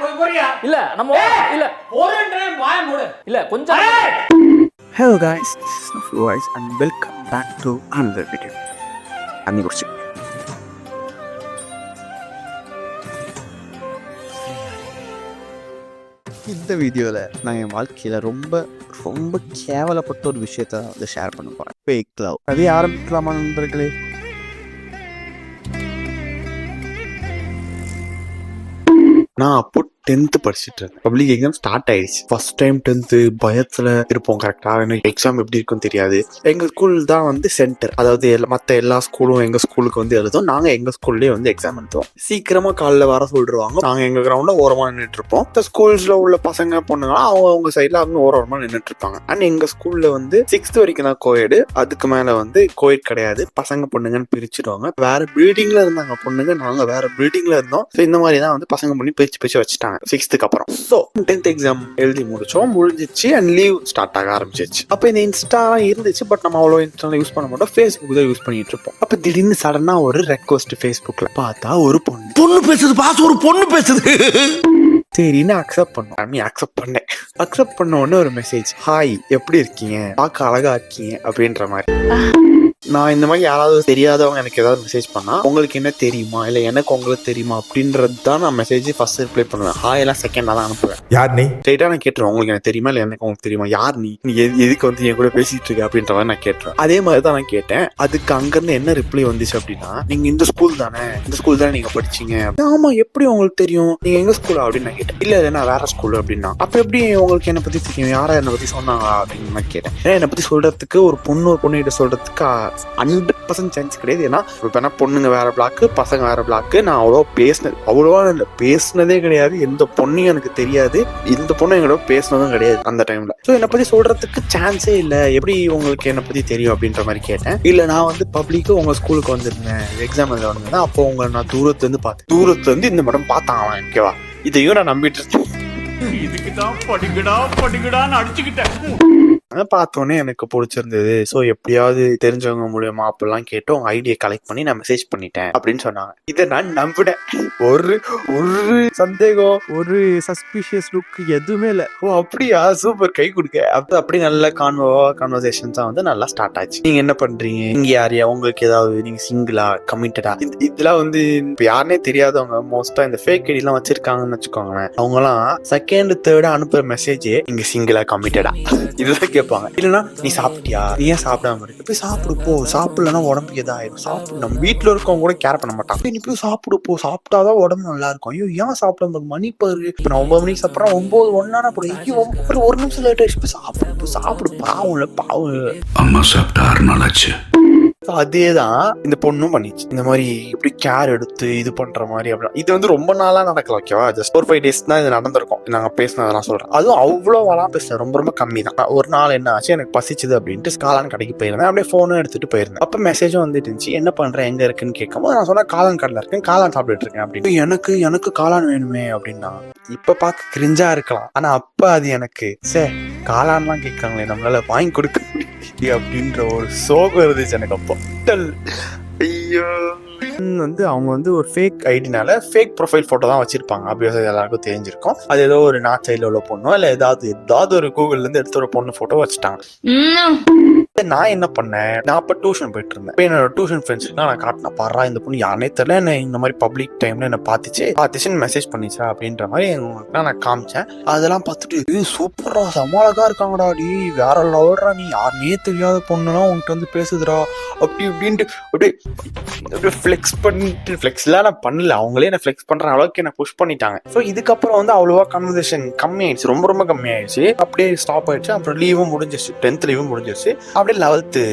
இல்ல நம்ம இல்ல இல்ல கொஞ்சம். Hello guys, this is Nafu Voice and welcome back to another video. அன்னி குறிச்சு இந்த வீடியோவில் நான் என் வாழ்க்கையில் ரொம்ப கேவலப்பட்ட ஒரு விஷயத்த வந்து ஷேர் பண்ண போகிறேன். Fake love. அதே ஆரம்பிக்கலாமா நண்பர்களே? நான் அப்போ 10th படிச்சுட்டு இருந்தேன். பப்ளிக் எக்ஸாம் ஸ்டார்ட் ஆயிடுச்சு. ஃபர்ஸ்ட் டைம் 10th பயத்தில் இருப்போம். கரெக்டாக எனக்கு எக்ஸாம் எப்படி இருக்குன்னு தெரியாது. எங்கள் ஸ்கூல் தான் வந்து சென்டர், அதாவது மற்ற எல்லா ஸ்கூலும் எங்கள் ஸ்கூலுக்கு வந்து எழுதும். நாங்கள் எங்கள் ஸ்கூல்லேயே வந்து எக்ஸாம் எழுதுவோம். சீக்கிரமாக காலைல வர சொல்லிடுவாங்க. நாங்கள் எங்கள் கிரவுண்டில் ஓரமாக நின்றுட்டு இருப்போம். இந்த ஸ்கூல்ஸில் உள்ள பசங்க பொண்ணுங்களாம் அவங்க சைடில் அவங்க ஓரமாக நின்றுட்டு இருப்பாங்க. அண்ட் எங்கள் ஸ்கூலில் வந்து 6th வரைக்கும் தான் கோயடு, அதுக்கு மேலே வந்து கோயட் கிடையாது. பசங்க பொண்ணுங்கன்னு பிரிச்சுடுவாங்க. வேற பில்டிங்கில் இருந்தாங்க பொண்ணுங்க, நாங்கள் வேற பில்டிங்கில் இருந்தோம். ஸோ இந்த மாதிரி தான் வந்து பசங்க பண்ணி பிரிச்சு வச்சுட்டாங்க 6th அப்புறம். ஸோ 10th எக்ஸாம் எழுதி முடிஞ்சிச்சு அண்ட் லீவ் ஸ்டார்ட் ஆக ஆரம்பிச்சிச்சு. அப்போ இந்த இன்ஸ்டா இருந்துச்சு, பட் நம்ம அவ்வளோ இன்ஸ்டா யூஸ் பண்ண மாட்டோம். ஃபேஸ்புக் தான் யூஸ் பண்ணிட்டு இருப்போம். அப்போ திடீர்னு சடனா ஒரு ரெக்வஸ்ட் ஃபேஸ்புக்ல பார்த்தா ஒரு பொண்ணு பேசுது, ஒரு பொண்ணு பேசுது. சரின்னு அக்செப்ட் பண்ணேன். அக்செப்ட் பண்ண உடனே ஒரு மெசேஜ், ஹாய் எப்படி இருக்கீங்க, பார்க்க அழகா இருக்கீங்க அப்படின்ற மாதிரி. நான் இந்த மாதிரி யாராவது தெரியாதவங்க எனக்கு ஏதாவது மெசேஜ் பண்ணா உங்களுக்கு என்ன தெரியுமா இல்லை எனக்கு உங்களுக்கு தெரியுமா அப்படின்றது தான் நான் மெசேஜ் ஃபர்ஸ்ட் ரிப்ளை பண்ணுவேன். ஹாய் எல்லாம் செகண்டாக தான் அனுப்புவேன். யார் நீ ஸ்ட்ரெயிட்டா நான் கேட்டுருவேன், உங்களுக்கு எனக்கு தெரியுமா இல்லை எனக்கு உங்களுக்கு தெரியுமா, யார் நீ எதுக்கு வந்து என் கூட பேசிட்டு இருக்க அப்படின்ற மாதிரி நான் கேட்டுருவேன். அதே மாதிரி தான் நான் கேட்டேன். அதுக்கு அங்கிருந்து என்ன ரிப்ளை வந்துச்சு அப்படின்னா, நீங்க இந்த ஸ்கூல் தானே நீங்க படிச்சீங்க. ஆமா, எப்படி உங்களுக்கு தெரியும், நீங்க எங்க ஸ்கூலா அப்படின்னு நான் கேட்டேன். இல்ல நான் வேற ஸ்கூல் அப்படின்னா. அப்ப எப்படி உங்களுக்கு என்ன பத்தி தெரியும், யாரா என்னை பத்தி சொன்னாங்களா அப்படின்னு நான் கேட்டேன். ஏன்னா என்னை பத்தி சொல்றதுக்கு ஒரு பொண்ணுகிட்ட சொல்றதுக்கு 100% சான்ஸ் கிடையாது. ஏன்னா இப்போ பொண்ணுங்க வேற பிளாக்கு, பசங்க வேற பிளாக்கு. நான் அவ்வளோவா பேசினதே கிடையாது. எந்த பொண்ணையும் எனக்கு தெரியாது. இந்த பொண்ணு எங்களோட பேசினதும் கிடையாது அந்த டைம்ல. ஸோ என்னை பத்தி சொல்றதுக்கு சான்ஸே இல்லை. எப்படி உங்களுக்கு என்னை பத்தி தெரியும் அப்படின்ற மாதிரி கேட்டேன். இல்ல நான் வந்து பப்ளிக்கு உங்க ஸ்கூலுக்கு வந்திருந்தேன், எக்ஸாம் எழுத வந்திருந்தேன். அப்போ உங்களை நான் தூரத்துல இருந்து இந்த மேடம் பார்த்தாங்களா, ஓகேவா? இதையும் நான் நம்பிட்டு இருக்கேன். இதுக்குதான் படிக்கடான்னு அடிச்சுக்கிட்டேன். பார்த்தோன்னே எனக்கு பிடிச்சிருந்தது. ஸோ எப்படியாவது தெரிஞ்சவங்க மூலியமா அப்படிலாம் கேட்டு உங்க ஐடியை கலெக்ட் பண்ணி நான் மெசேஜ் பண்ணிட்டேன் அப்படின்னு சொன்னாங்க. இதை நான் நம்பினேன். ஒரு சந்தேகம், ஒரு சஸ்பிஷியஸ் லுக் எதுவுமே இல்லை. ஓ அப்படியா, சூப்பர், கை கொடுக்க. அப்படி நல்ல கான்வர்சேஷன்ஸா வந்து நல்லா ஸ்டார்ட் ஆச்சு. நீங்க என்ன பண்றீங்க, நீங்க யாரையா, உங்களுக்கு ஏதாவது, நீங்க சிங்கிளா, கமிட்டடா, இதெல்லாம் வந்து இப்போ யாருனே தெரியாதவங்க மோஸ்டா இந்த ஃபேக் ஐடி எல்லாம் வச்சிருக்காங்கன்னு வச்சுக்கோங்களேன். அவங்கலாம் செகண்ட் தேர்டா அனுப்புற மெசேஜ் நீங்க சிங்கிளா, கமிட்டடா இதெல்லாம் கேட்பாங்க. இல்லைன்னா நீ சாப்பிட்டியா, நீ ஏன் சாப்பிடாம இருக்கு, போய் சாப்பிடு போ, சாப்பிடலன்னா உடம்புக்கு எதாயிரும், சாப்பிடு. நம்ம வீட்டுல இருக்கவங்க கூட கேர் பண்ண மாட்டாங்க. நீ போய் சாப்பிடு போ, சாப்பிட்டாதான் உடம்பு நல்லா இருக்கும். ஐயோ ஏன் சாப்பிடாம, மணி பாரு, இப்ப நான் 9 மணிக்கு சாப்பிட்றேன், 9:01 போறேன், ஒரு நிமிஷம் லேட் ஆயிடுச்சு, சாப்பிடு பாவம். அம்மா சாப்பிட்டா 6 நாள் ஆச்சு. அதேதான் இந்த பொண்ணும் பண்ணிச்சு. இந்த மாதிரி இப்படி கேர் எடுத்து இது பண்ற மாதிரி அப்படின்னா இது வந்து ரொம்ப நாளா நடக்கல, ஓகேவா? ஜஸ்ட் 4-5 days தான் இது நடந்திருக்கும். நாங்க பேசினதெல்லாம் சொல்றேன். அதுவும் அவ்வளோவெல்லாம் பேசுறேன், ரொம்ப கம்மி தான். ஒரு நாள் என்ன ஆச்சு, எனக்கு பசிச்சுது அப்படின்ட்டு காளான் கடைக்கு போயிருந்தேன். அப்படியே போனும் எடுத்துட்டு போயிருந்தேன். அப்ப மெசேஜும் வந்துட்டு இருந்துச்சு, என்ன பண்றேன், எங்க இருக்குன்னு கேட்கும்போது நான் சொன்னா காளான் கடையில இருக்கேன், காளான் சாப்பிட்டு இருக்கேன் அப்படின்னு. எனக்கு காளான் வேணுமே அப்படின்னா இப்ப பார்க்க கிரிஞ்சா இருக்கலாம், ஆனா அப்ப அது எனக்கு காளான்லாம் கேட்கறாங்களே, நம்மளால வாங்கி கொடுக்க அப்படின்ற ஒரு சோகம் இருந்துச்சு எனக்கு அப்போ. ஐயோ, வந்து அவங்க வந்து ஒரு ஃபேக் ஐடினால ஃபேக் ப்ரொஃபைல் போட்டோ தான் வச்சிருப்பாங்க. அப்படியே எல்லாருக்கும் தெரிஞ்சிருக்கும். அது ஏதோ ஒரு நார்த் சைடில் உள்ள பொண்ணோ இல்லை ஏதாவது ஒரு கூகுள்ல இருந்து எடுத்து ஒரு பொண்ணு போட்டோ வச்சுட்டாங்க. நான் என்ன பண்ணேன், நான் அப்ப டியூஷன் போயிட்டு இருந்தேன். என்னோட டியூஷன் ஃப்ரெண்ட்ஸ்க்கு நான் காட்டின, பாரா இந்த பொண்ணு யாருனே தெரியல, என்ன இந்த மாதிரி பப்ளிக் டைம்ல என்ன பார்த்துச்சுன்னு மெசேஜ் பண்ணிச்சா அப்படின்ற மாதிரி நான் காமிச்சேன். அதெல்லாம் பார்த்துட்டு இது சூப்பரா சமாளகா இருக்காங்கடா, டி வேற லவர்டா, நீ யாருனே தெரியாத பொண்ணுனா உன்கிட்ட வந்து பேசுதுடா அப்படி இப்படின்ட்டு அப்படியே ஃபிளெக்ஸ்லாம் நான் பண்ணல, அவங்களே என்ன ஃபிளெக்ஸ் பண்ற அளவுக்கு என்ன புஷ் பண்ணிட்டாங்க. ஸோ இதுக்கப்புறம் வந்து அவ்வளோவா கன்வர்சேஷன் கம்மியாயிடுச்சு, ரொம்ப கம்மியாயிடுச்சு. அப்படியே ஸ்டாப் ஆயிடுச்சு. அப்புறம் லீவும் முடிஞ்சிருச்சு, 10th லீவும் முடிஞ்சிருச்சு. அப்படியே 11th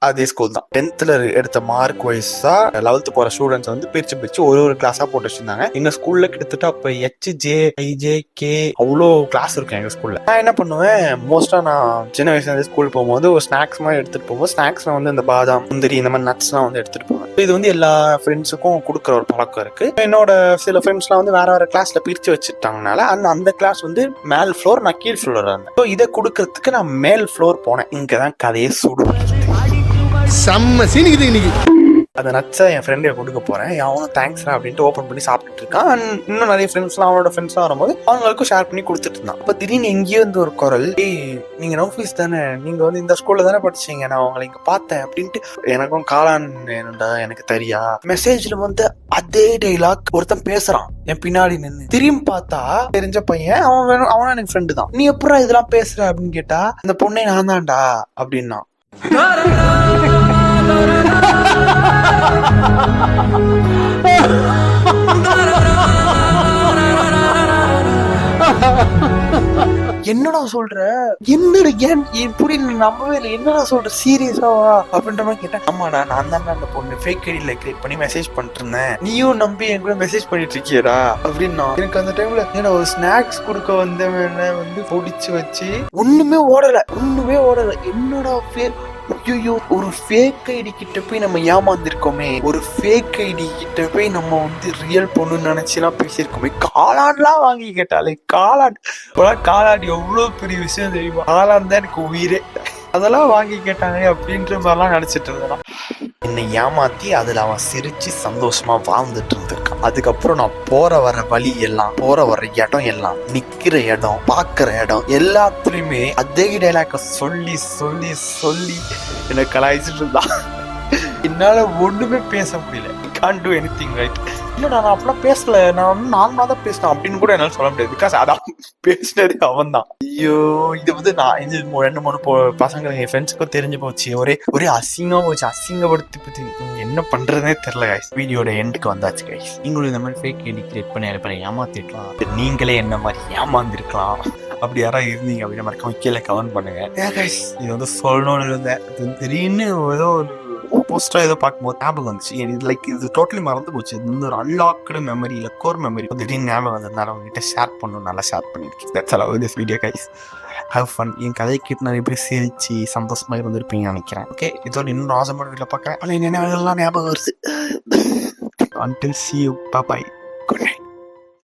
அதே ஸ்கூல் தான். 10th எடுத்த மார்க் வைஸா 11th போற ஸ்டூடெண்ட்ஸ் வந்து பிரிச்சு ஒரு கிளாஸா போட்டு வச்சிருந்தாங்க. எங்க ஸ்கூல்ல கிட்டத்தட்ட அப்ப HJIJK அவ்வளோ கிளாஸ் இருக்கும் எங்க ஸ்கூல்ல. நான் என்ன பண்ணுவேன், மோஸ்டா நான் சின்ன வயசுல ஸ்கூல் போகும்போது ஒரு ஸ்நாக்ஸ் மாதிரி எடுத்துட்டு போகும்போது, ஸ்நாக்ஸ்ல வந்து இந்த பாதாம், முந்திரி, இந்த மாதிரி நட்ஸ் எல்லாம் வந்து எடுத்துட்டு போவேன். இது வந்து எல்லா ஃப்ரெண்ட்ஸுக்கும் கொடுக்குற ஒரு பழக்கம் இருக்கு. என்னோட சில ஃப்ரெண்ட்ஸ்லாம் வந்து வேற கிளாஸ்ல பிரிச்சு வச்சுட்டாங்கனால அந்த கிளாஸ் வந்து மேல் ஃப்ளோர், நான் கீழ் ஃப்ளோர் இருந்தேன். ஸோ இதை கொடுக்கறதுக்கு நான் மேல் ஃப்ளோர் போனேன். இங்கதான் கதையை சுடு. செம்ம சீனிக்குது இன்னைக்கு. அந்த நட்ஸை என் ஃப்ரெண்டை கொடுக்க போறேன், அவனும் தேங்க்ஸ்ரா அப்படின்ட்டு ஓப்பன் பண்ணி சாப்பிட்டுட்டு இருக்கான். இன்னும் நிறைய ஃப்ரெண்ட்ஸ்லாம் அவனோட ஃப்ரெண்ட்ஸ்லாம் வரும்போது அவங்களுக்கும் ஷேர் பண்ணி கொடுத்துட்டு இருந்தான். அப்ப திடீர்னு எங்கேயோ இருந்து ஒரு குரல், நீங்க நௌஃபீஸ் தானே, நீங்க வந்து இந்த ஸ்கூல்ல தானே படிச்சீங்க, நான் உங்களை இங்க பார்த்தேன் அப்படின்ட்டு. எனக்கும் காளான் வேணும்டா, எனக்கு தெரியா. மெசேஜ்ல வந்து அதே டைலாக் ஒருத்தன் பேசுறான் என் பின்னாடி நின்று. திரும்பி பார்த்தா தெரிஞ்ச பையன், அவனும் எனக்கு ஃப்ரெண்டு தான். நீ எப்படா இதெல்லாம் பேசுற அப்படின்னு கேட்டா, இந்த பொண்ணை நான் தான்டா அப்படின்னா. என்னடா சொல்ற, என்னடா எப்படி நம்பவே இல்லை, என்னடா சொல்ற, சீரியஸாவா அப்படின்ற மாதிரி கேட்டேன். ஆமாடா, நான் தான் அந்த பொண்ணு ஃபேக் ஐடியில கிரியேட் பண்ணி மெசேஜ் பண்ணிட்டு இருந்தேன், நீயும் நம்பி என் கூட மெசேஜ் பண்ணிட்டு இருக்கியடா அப்படின்னா. எனக்கு அந்த டைம்ல ஏன்னா ஒரு ஸ்நாக்ஸ் கொடுக்க வந்தவன வந்து பொடிச்சு வச்சு ஒண்ணுமே ஓடல. என்னடா ஃபேக், ஐயோ ஒரு ஃபேக் ஐடி கிட்ட போய் நம்ம ஏமாந்துருக்கோமே, ஒரு ஃபேக் ஐடி கிட்ட போய் நம்ம வந்து ரியல் பொண்ணுன்னு நினைச்சுலாம் பேசியிருக்கோமே. காளான்லாம் வாங்கி கேட்டாலே, காளான் எவ்வளவு பெரிய விஷயம் தெரியுமா, காளான் தான் எனக்கு உயிரே, அதெல்லாம் வாங்கி கேட்டாங்க அப்படின்ற மாதிரிலாம் நினைச்சிட்டு இருந்தான். என்னை ஏமாத்தி அதுல அவன் சிரிச்சு சந்தோஷமா வாழ்ந்துட்டு இருந்திருக்கான். அதுக்கப்புறம் நான் போற வர வழி எல்லாம், போற வர இடம் எல்லாம், நிக்கிற இடம், பாக்குற இடம் எல்லாத்துலயுமே அதே டைலாக்க சொல்லி சொல்லி சொல்லி என்னை கலாய்ச்சிட்டு இருந்தான். என்னால ஒண்ணுமே பேச முடியல. can't do anything right. இல்லடா நான் அப்படிலாம் பேசல, நான் வந்து நார்மலா தான் பேசினேன் அப்படின்னு கூட என்னால சொல்ல முடியாது. பிகாஸ் அதான் பேசினதே அவன் தான். ஐயோ இது வந்து நான் இது 2-3 பசங்க என் ஃப்ரெண்ட்ஸுக்கும் தெரிஞ்சு போச்சு. ஒரே அசிங்கமா போச்சு. அசிங்கப்படுத்தி என்ன பண்றதுனே தெரியல கைஸ். வீடியோட எண்டுக்கு வந்தாச்சு கைஸ். நீங்களும் இந்த மாதிரி ஃபேக் ஐடி கிரியேட் பண்ணி அனுப்பி ஏமாத்திருக்கலாம், நீங்களே என்ன மாதிரி ஏமாந்துருக்கலாம். அப்படி யாராவது இருந்தீங்க அப்படின்னா மறக்காம கீழே கமெண்ட் பண்ணுங்க. கைஸ் இது வந்து சொல்லணும்னு இருந்தேன். திடீர்னு ஏதோ போஸ்டா ஏதோ பார்க்கும்போது ஞாபகம் வந்துச்சு. இது டோட்டலி மறந்து போச்சு. இது வந்து ஒரு அன்லாக்டு மெமரி, இல்லை கோர் மெமரி. திடீர்னு ஞாபகம் வந்ததுனால உங்ககிட்ட ஷேர் பண்ணணும், நல்லா ஷேர் பண்ணிருக்கேன். That's all this video guys. Have fun. என் கதையை கேட்டு நிறைய பேர் சிரிச்சு சந்தோஷமா இருந்திருப்பீங்கன்னு நினைக்கிறேன். ஓகே, இதோட இன்னொரு ஆசைமான வீட்டில் பார்க்குறேன். ஆனால் என்ன ஞாபகம் வருது. Until see you, bye bye.